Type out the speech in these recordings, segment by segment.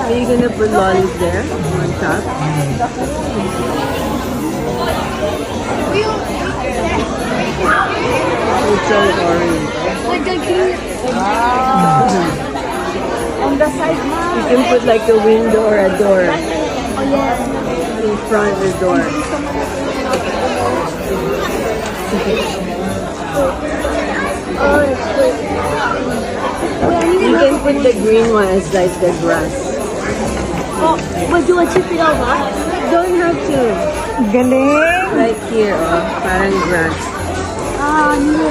Are you gonna put lollies there on top? It's so orange. On the side, You can put like a window or a door in front of the door. You can put the green one as like the grass. Oh, would you want to chip it over? Don't have to. Galing! Like here, oh, parang grass. Ah, no.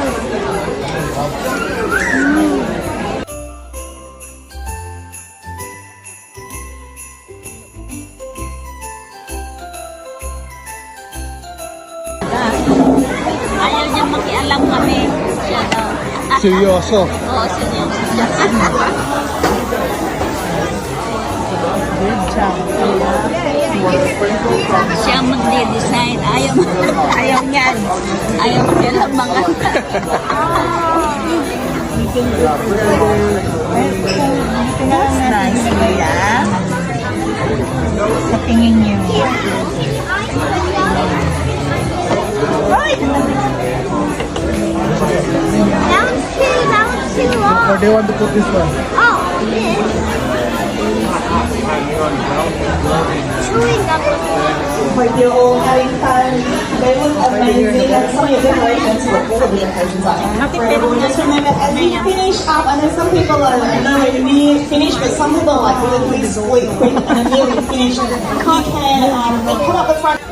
Ayaw niya makialam kami. Siya daw. Seryoso. Oo, seryoso siya. Siya magde-design. Ayaw niyan. Ayaw kialamangan. That's nice, Kuya. Sa tingin niyo. That was too long. Or do you want to put this one? Oh, this. Chewing up. For you all having fun. They look amazing. And some of your decorations look really amazing. Just remember, as you finish up, I know some people are nowhere near finished, but some people are like really quick and nearly finished. You can come up the front.